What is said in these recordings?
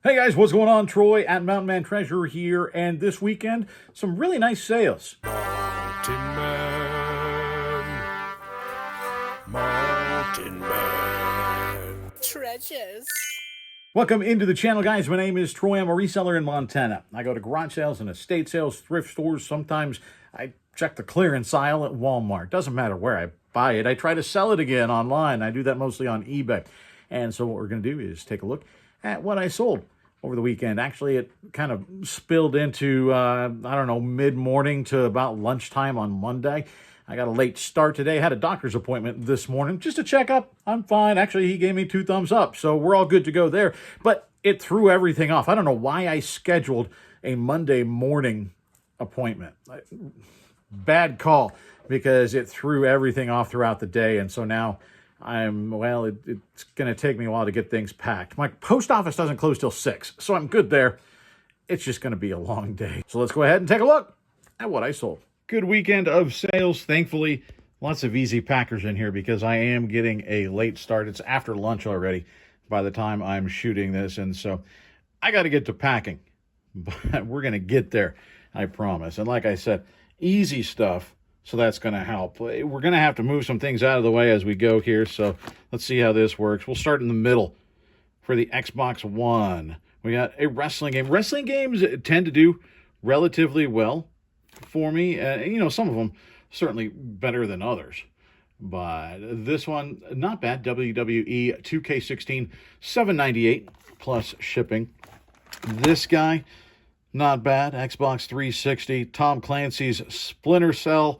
Hey guys, what's going on? Troy at Mountain Man Treasure here, and this weekend, some really nice sales. Mountain Man, Mountain Man. Treasures. Welcome into the channel, guys. My name is Troy. I'm a reseller in Montana. I go to garage sales and estate sales, thrift stores. Sometimes I check the clearance aisle at Walmart. Doesn't matter where I buy it. I try to sell it again online. I do that mostly on eBay. And so what we're going to do is take a look at what I sold over the weekend. Actually, it kind of spilled into, I don't know, mid-morning to about lunchtime on Monday. I got a late start today. Had a doctor's appointment this morning just to check up. I'm fine. Actually, he gave me 2 thumbs up, so we're all good to go there. But it threw everything off. I don't know why I scheduled a Monday morning appointment. Bad call, because it threw everything off throughout the day, and so now it's going to take me a while to get things packed. My post office doesn't close till 6, so I'm good there. It's just going to be a long day. So let's go ahead and take a look at what I sold. Good weekend of sales, thankfully. Lots of easy packers in here because I am getting a late start. It's after lunch already by the time I'm shooting this, and so I got to get to packing. But we're going to get there, I promise. And like I said, easy stuff. So that's going to help. We're going to have to move some things out of the way as we go here. So let's see how this works. We'll start in the middle for the Xbox One. We got a wrestling game. Wrestling games tend to do relatively well for me. Some of them certainly better than others. But this one, not bad. WWE 2K16, $7.98 plus shipping. This guy, not bad. Xbox 360, Tom Clancy's Splinter Cell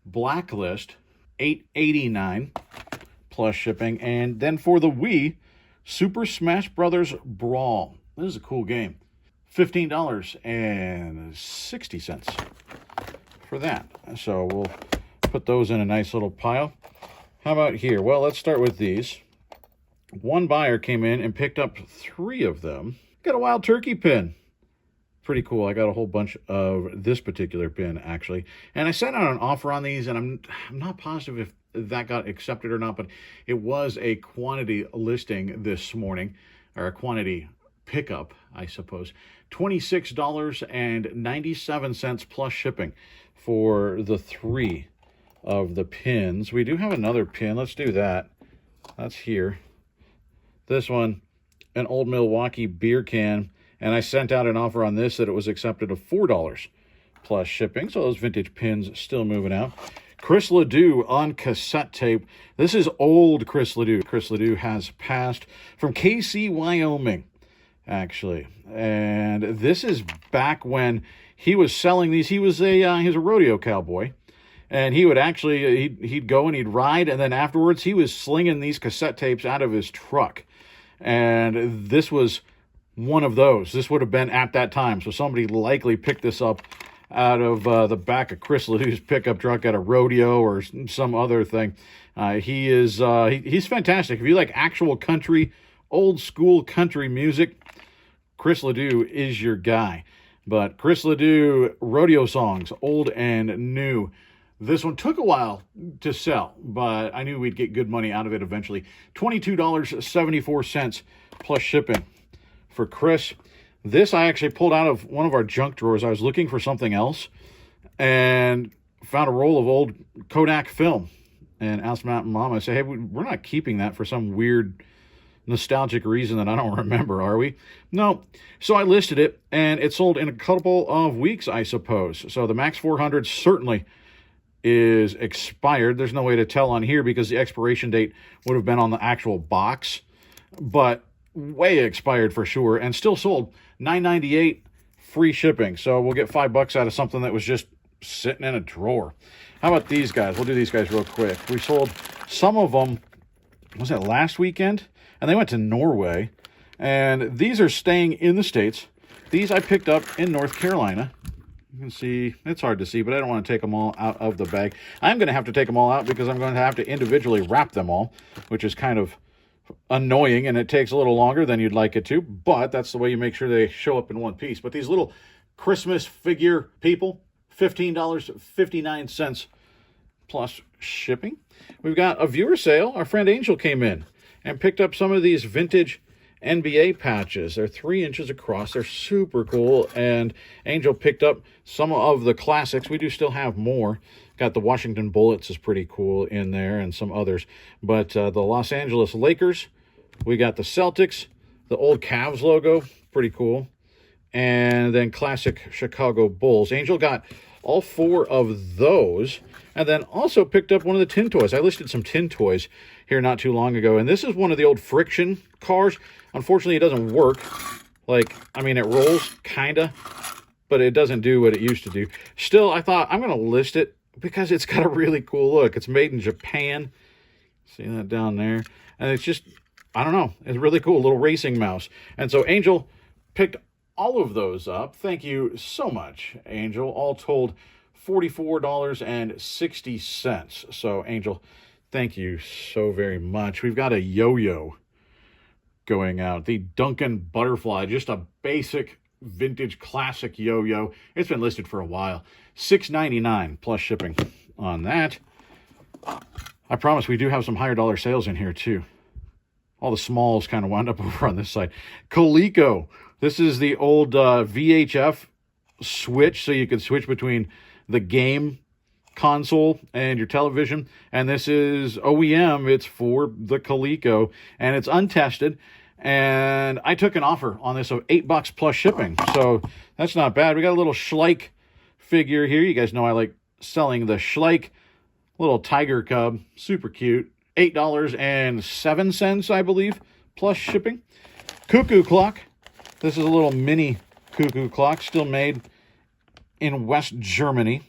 Blacklist, $8.89 plus shipping. And then for the Wii, Super Smash Bros. Brawl. This is a cool game. $15.60 for that. So we'll put those in a nice little pile. How about here? Well, let's start with these. One buyer came in and picked up 3 of them. Got a Wild Turkey pin. Pretty cool. I got a whole bunch of this particular pin, actually. And I sent out an offer on these, and I'm not positive if that got accepted or not, but it was a quantity listing this morning, or a quantity pickup, I suppose. $26.97 plus shipping for the 3 of the pins. We do have another pin. Let's do that. That's here. This one, an old Milwaukee beer can. And I sent out an offer on this that it was accepted of $4 plus shipping. So those vintage pins still moving out. Chris Ledoux on cassette tape. This is old Chris Ledoux. Chris Ledoux has passed from KC, Wyoming, actually. And this is back when he was selling these. He was a rodeo cowboy. And he would actually, he'd go and he'd ride. And then afterwards, he was slinging these cassette tapes out of his truck. And this was one of those. This would have been at that time. So somebody likely picked this up out of the back of Chris Ledoux's pickup truck at a rodeo or some other thing. He's fantastic. If you like actual country, old school country music, Chris Ledoux is your guy. But Chris Ledoux, rodeo songs, old and new. This one took a while to sell, but I knew we'd get good money out of it eventually. $22.74 plus shipping. For Chris, this I actually pulled out of one of our junk drawers. I was looking for something else and found a roll of old Kodak film and asked Mom, I said, hey, we're not keeping that for some weird nostalgic reason that I don't remember, are we? No. So I listed it, and it sold in a couple of weeks, I suppose. So the Max 400 certainly is expired. There's no way to tell on here because the expiration date would have been on the actual box, but way expired for sure, and still sold. $9.98 free shipping. So we'll get $5 out of something that was just sitting in a drawer. How about these guys? We'll do these guys real quick. We sold some of them, was it last weekend? And they went to Norway. And these are staying in the States. These I picked up in North Carolina. You can see, it's hard to see, but I don't want to take them all out of the bag. I'm going to have to take them all out because I'm going to have to individually wrap them all, which is kind of annoying, and it takes a little longer than you'd like it to, but that's the way you make sure they show up in one piece. But these little Christmas figure people, $15.59 plus shipping. We've got a viewer sale. Our friend Angel came in and picked up some of these vintage NBA patches. They're 3 inches across. They're super cool. And Angel picked up some of the classics. We do still have more. Got the Washington Bullets is pretty cool in there and some others. But the Los Angeles Lakers, we got the Celtics, the old Cavs logo, pretty cool. And then classic Chicago Bulls. Angel got all 4 of those. And then also picked up one of the tin toys. I listed some tin toys here not too long ago. And this is one of the old friction cars. Unfortunately, it doesn't work. Like, I mean, it rolls, kind of. But it doesn't do what it used to do. Still, I thought, I'm going to list it because it's got a really cool look. It's made in Japan. See that down there? And it's just, I don't know. It's really cool. Little racing mouse. And so Angel picked all of those up. Thank you so much, Angel. All told, $44.60. So, Angel, thank you so very much. We've got a yo-yo going out. The Duncan Butterfly, just a basic vintage classic yo-yo. It's been listed for a while. $6.99 plus shipping on that. I promise we do have some higher dollar sales in here too. All the smalls kind of wound up over on this side. Coleco. This is the old VHF Switch, so you can switch between the game console and your television. And this is OEM. It's for the Coleco, and it's untested. And I took an offer on this of $8 plus shipping, so that's not bad. We got a little Schleich figure here. You guys know I like selling the Schleich little tiger cub, super cute. $8.07, I believe, plus shipping. Cuckoo clock. This is a little mini cuckoo clock, still made in West Germany.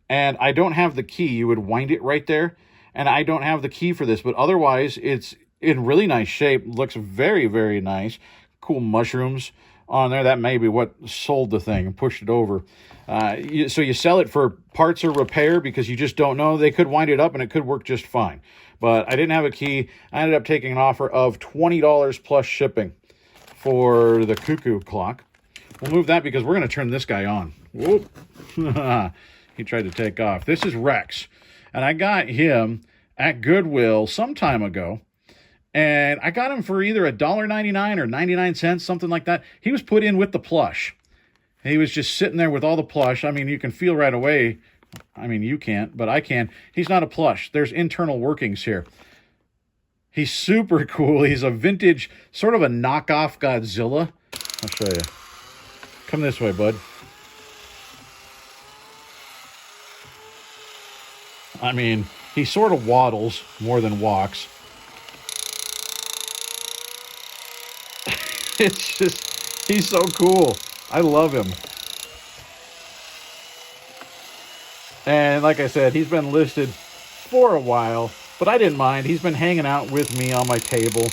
And I don't have the key. You would wind it right there. And I don't have the key for this, but otherwise it's in really nice shape. Looks very, very nice. Cool mushrooms on there. That may be what sold the thing and pushed it over. So you sell it for parts or repair because you just don't know. They could wind it up and it could work just fine. But I didn't have a key. I ended up taking an offer of $20 plus shipping for the cuckoo clock. We'll move that because we're going to turn this guy on. Whoop. He tried to take off. This is Rex. And I got him at Goodwill some time ago. And I got him for either $1.99 or 99 cents, something like that. He was put in with the plush. He was just sitting there with all the plush. I mean, you can feel right away. I mean, you can't, but I can. He's not a plush. There's internal workings here. He's super cool. He's a vintage, sort of a knockoff Godzilla. I'll show you. Come this way, bud. I mean, he sort of waddles more than walks. It's just, he's so cool. I love him. And like I said, he's been listed for a while, but I didn't mind. He's been hanging out with me on my table.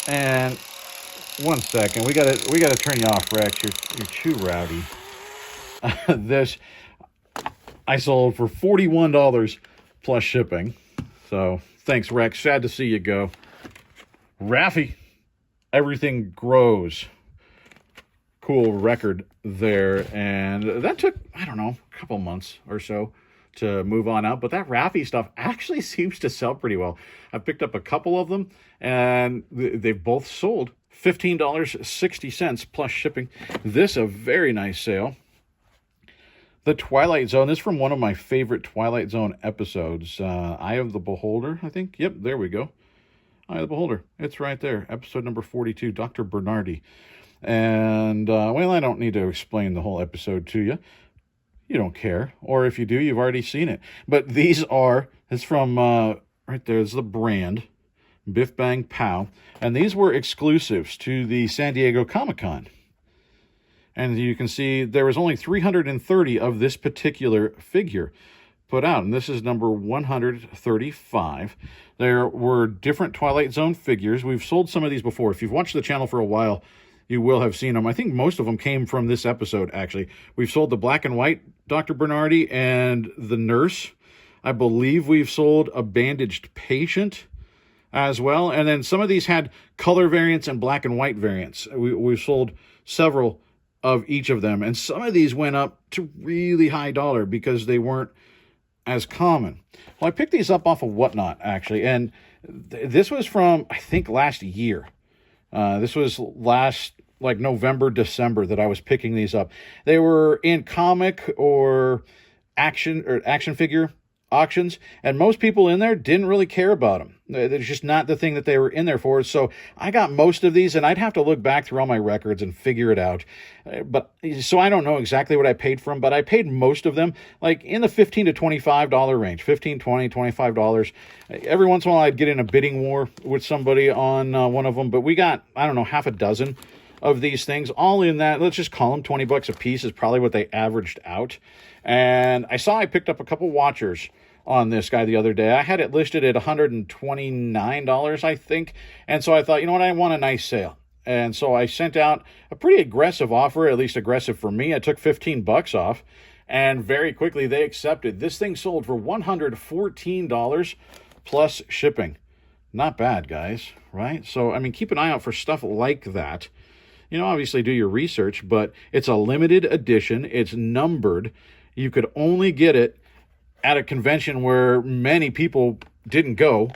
And one second, we gotta turn you off, Rex. You're too rowdy. This I sold for $41 plus shipping. So thanks, Rex. Sad to see you go. Rafi, Everything Grows. Cool record there. And that took, I don't know, a couple months or so to move on out. But that Rafi stuff actually seems to sell pretty well. I picked up a couple of them, and they've both sold. $15.60 plus shipping. This a very nice sale. The Twilight Zone. This is from one of my favorite Twilight Zone episodes. Eye of the Beholder, I think. Yep, there we go. Eye of the Beholder. It's right there. Episode number 42, Dr. Bernardi. And, well, I don't need to explain the whole episode to you. You don't care. Or if you do, you've already seen it. But these are, it's from, right there's the brand, Biff Bang Pow. And these were exclusives to the San Diego Comic-Con. And you can see there was only 330 of this particular figure put out. And this is number 135. There were different Twilight Zone figures. We've sold some of these before. If you've watched the channel for a while, you will have seen them. I think most of them came from this episode, actually. We've sold the black and white Dr. Bernardi and the nurse. I believe we've sold a bandaged patient as well. And then some of these had color variants and black and white variants. We've sold several of each of them. And some of these went up to really high dollar because they weren't as common. Well, I picked these up off of Whatnot, actually. And this was from, I think, last year. This was last, like, November, December that I was picking these up. They were in comic or action figure auctions, and most people in there didn't really care about them. It's just not the thing that they were in there for. So I got most of these, and I'd have to look back through all my records and figure it out. But so I don't know exactly what I paid for them, but I paid most of them like in the $15 to $25 range, $15, $20, $25. Every once in a while I'd get in a bidding war with somebody on one of them, but we got, I don't know, half a dozen of these things, all in that, let's just call them $20 a piece is probably what they averaged out. And I picked up a couple watchers on this guy the other day. I had it listed at $129, I think. And so I thought, you know what, I want a nice sale. And so I sent out a pretty aggressive offer, at least aggressive for me. I took $15 off, and very quickly they accepted. This thing sold for $114 plus shipping. Not bad, guys, right? So, I mean, keep an eye out for stuff like that. You know, obviously do your research, but it's a limited edition. It's numbered. You could only get it at a convention where many people didn't go,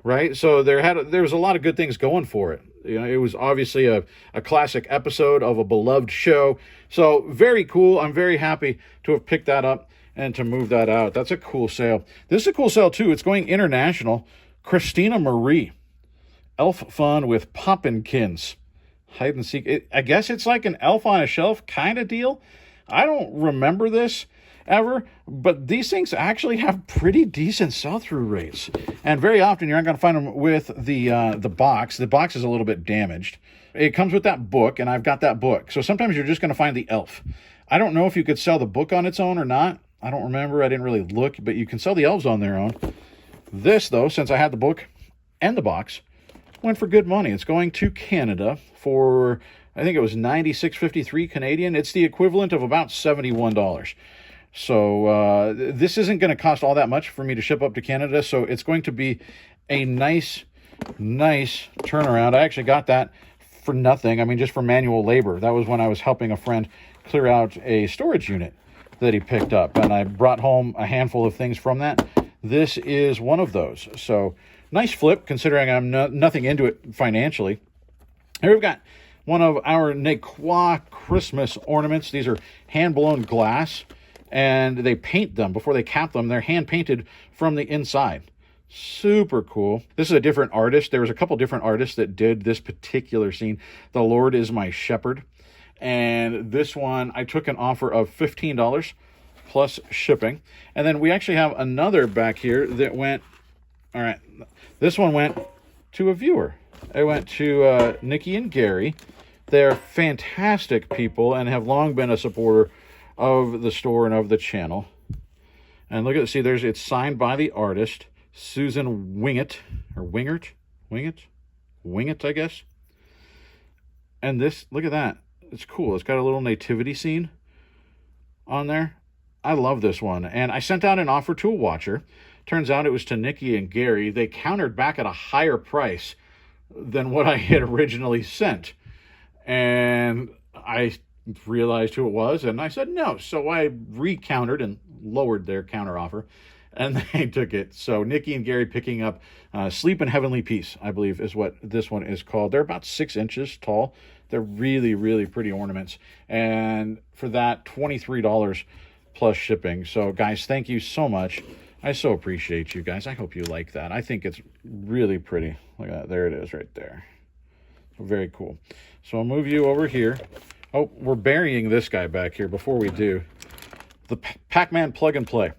right? So there was a lot of good things going for it. You know, it was obviously a classic episode of a beloved show. So very cool. I'm very happy to have picked that up and to move that out. That's a cool sale. This is a cool sale too. It's going international. Christina Marie, Elf Fun with Poppinkins. Hide and seek. I guess it's like an elf on a shelf kind of deal. I don't remember this ever, but these things actually have pretty decent sell-through rates. And very often you're not going to find them with the box. The box is a little bit damaged. It comes with that book, and I've got that book. So sometimes you're just going to find the elf. I don't know if you could sell the book on its own or not. I don't remember. I didn't really look, but you can sell the elves on their own. This, though, since I had the book and the box, went for good money. It's going to Canada for, I think it was $96.53 Canadian. It's the equivalent of about $71. So this isn't going to cost all that much for me to ship up to Canada. So it's going to be a nice turnaround. I actually got that for nothing. I mean, just for manual labor. That was when I was helping a friend clear out a storage unit that he picked up. And I brought home a handful of things from that. This is one of those. So nice flip, considering I'm nothing into it financially. Here we've got one of our Nequa Christmas ornaments. These are hand-blown glass, and they paint them before they cap them. They're hand-painted from the inside. Super cool. This is a different artist. There was a couple different artists that did this particular scene. The Lord is my shepherd. And this one, I took an offer of $15 plus shipping. And then we actually have another back here that went, all right, this one went to a viewer. It went to Nikki and Gary. They're fantastic people and have long been a supporter of the store and of the channel. And look at it. See, it's signed by the artist, Susan Wingett, or Wingert, I guess. And this, look at that. It's cool. It's got a little nativity scene on there. I love this one. And I sent out an offer to a watcher. Turns out it was to Nikki and Gary. They countered back at a higher price than what I had originally sent. And I realized who it was, and I said no. So I recountered and lowered their counter offer, and they took it. So Nikki and Gary picking up Sleep in Heavenly Peace, I believe is what this one is called. They're about 6 inches tall. They're really, really pretty ornaments. And for that, $23 plus shipping. So guys, thank you so much. I so appreciate you guys. I hope you like that. I think it's really pretty. Look at that. There it is right there. Very cool. So I'll move you over here. Oh, we're burying this guy back here before we do. The Pac-Man Plug and Play.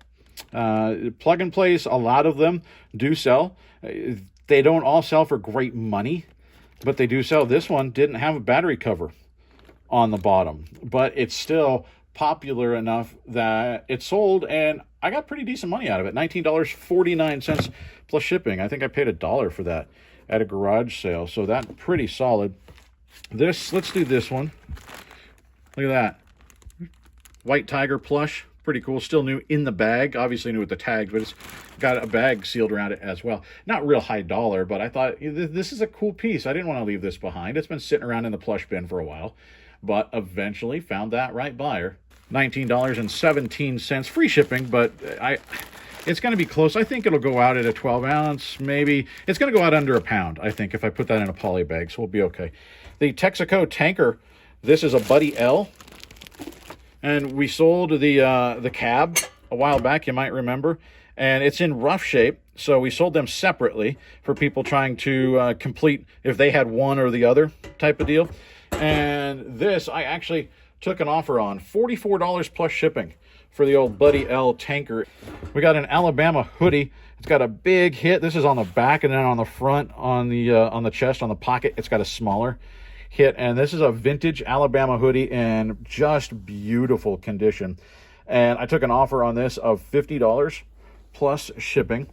Plug and Plays, a lot of them do sell. They don't all sell for great money, but they do sell. This one didn't have a battery cover on the bottom, but it's still popular enough that it sold, and I got pretty decent money out of it. $19.49 plus shipping. I think I paid $1 for that at a garage sale, so that's pretty solid. Let's do this one. Look at that. White Tiger plush. Pretty cool. Still new in the bag. Obviously new with the tags, but it's got a bag sealed around it as well. Not real high dollar, but I thought this is a cool piece. I didn't want to leave this behind. It's been sitting around in the plush bin for a while, but eventually found that right buyer. $19.17 free shipping, but It's going to be close. I think it'll go out at a 12 ounce, maybe. It's going to go out under a pound, I think, if I put that in a poly bag, so we'll be okay. The Texaco tanker, this is a Buddy L. And we sold the cab a while back, you might remember. And it's in rough shape, so we sold them separately for people trying to complete if they had one or the other type of deal. And this, I actually took an offer on, $44 plus shipping for the old Buddy L tanker. We got an Alabama hoodie. It's got a big hit. This is on the back, and then on the front, on the chest, on the pocket, it's got a smaller hit. And this is a vintage Alabama hoodie in just beautiful condition. And I took an offer on this of $50 plus shipping.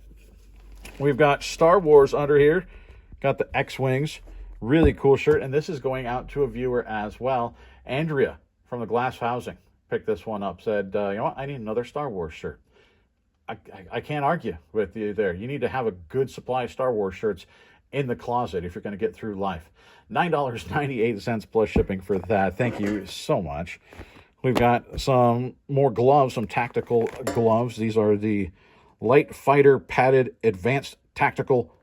We've got Star Wars under here. Got the X-Wings. Really cool shirt. And this is going out to a viewer as well. Andrea from the Glass Housing picked this one up. Said, you know what? I need another Star Wars shirt. I can't argue with you there. You need to have a good supply of Star Wars shirts in the closet if you're going to get through life. $9.98 plus shipping for that. Thank you so much. We've got some more gloves, some tactical gloves. These are the Light Fighter Padded Advanced Tactical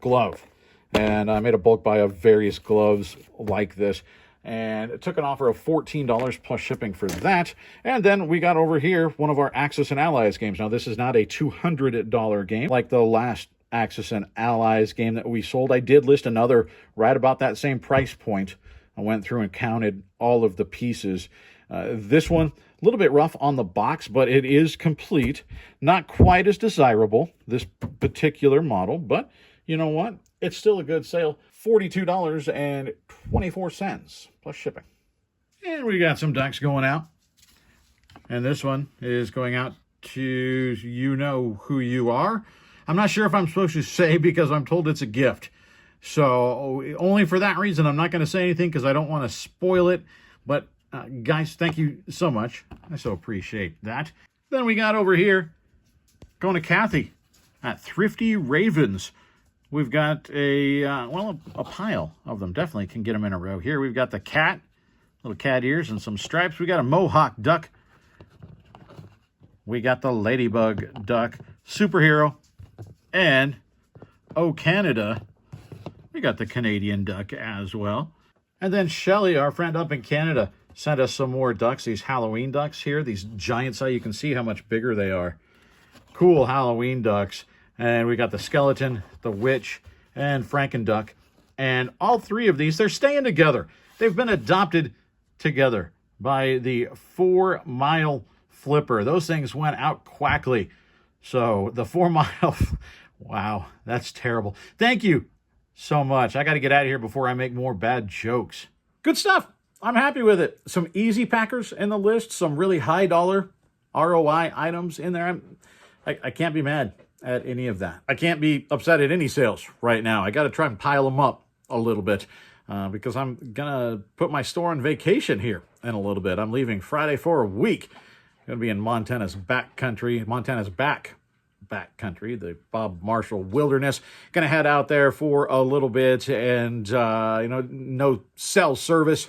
Glove. And I made a bulk buy of various gloves like this. And it took an offer of $14 plus shipping for that. And then we got over here one of our Axis and Allies games. Now, this is not a $200 game like the last Axis and Allies game that we sold. I did list another right about that same price point. I went through and counted all of the pieces. This one, a little bit rough on the box, but it is complete. Not quite as desirable, this particular model, but you know what? It's still a good sale. $42.24 plus shipping. And we got some ducks going out. And this one is going out to you know who you are. I'm not sure if I'm supposed to say because I'm told it's a gift. So only for that reason, I'm not going to say anything because I don't want to spoil it. But guys, thank you so much. I so appreciate that. Then we got over here, going to Kathy at Thrifty Ravens. We've got a pile of them. Definitely can get them in a row here. We've got the cat, little cat ears and some stripes. We got a Mohawk duck. We got the ladybug duck, superhero, and oh Canada, we got the Canadian duck as well. And then Shelly, our friend up in Canada, sent us some more ducks, these Halloween ducks here, these giant size. You can see how much bigger they are. Cool Halloween ducks. And we got the skeleton, the witch, and Frankenduck. And all three of these, they're staying together. They've been adopted together by the 4 Mile Flipper. Those things went out quackly. So the 4 Mile, wow, that's terrible. Thank you so much. I got to get out of here before I make more bad jokes. Good stuff. I'm happy with it. Some easy packers in the list, some really high dollar ROI items in there. I can't be mad at any of that. I can't be upset at any sales right now. I got to try and pile them up a little bit because I'm going to put my store on vacation here in a little bit. I'm leaving Friday for a week. Going to be in Montana's back country, back country, the Bob Marshall Wilderness. Going to head out there for a little bit and, no cell service.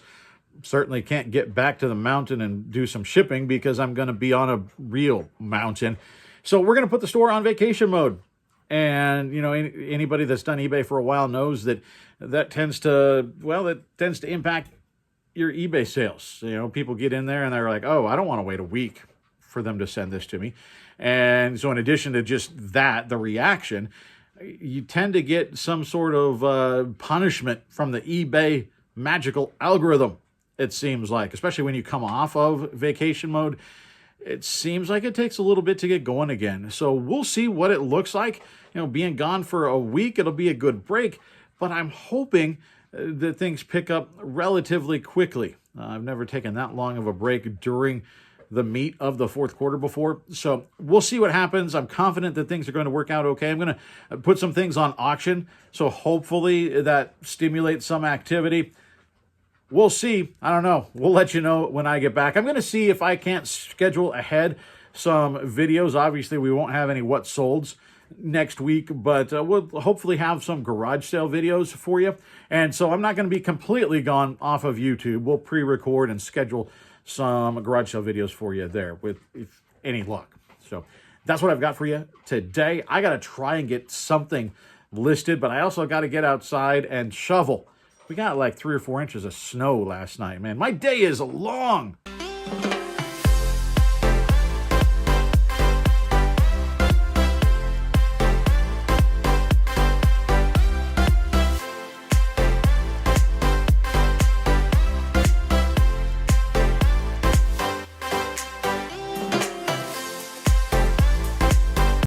Certainly can't get back to the mountain and do some shipping because I'm going to be on a real mountain. So we're going to put the store on vacation mode. And, anybody that's done eBay for a while knows that tends to impact your eBay sales. People get in there and they're like, oh, I don't want to wait a week for them to send this to me. And so in addition to just that, the reaction, you tend to get some sort of punishment from the eBay magical algorithm, it seems like, especially when you come off of vacation mode. It seems like it takes a little bit to get going again. So we'll see what it looks like. Being gone for a week, it'll be a good break. But I'm hoping that things pick up relatively quickly. I've never taken that long of a break during the meat of the fourth quarter before. So we'll see what happens. I'm confident that things are going to work out okay. I'm going to put some things on auction. So hopefully that stimulates some activity. We'll see. I don't know. We'll let you know when I get back. I'm going to see if I can't schedule ahead some videos. Obviously, we won't have any what solds next week, but we'll hopefully have some garage sale videos for you. And so I'm not going to be completely gone off of YouTube. We'll pre-record and schedule some garage sale videos for you there with any luck. So That's what I've got for you today. I got to try and get something listed, but I also got to get outside and shovel. We got like 3 or 4 inches of snow last night, man. My day is long.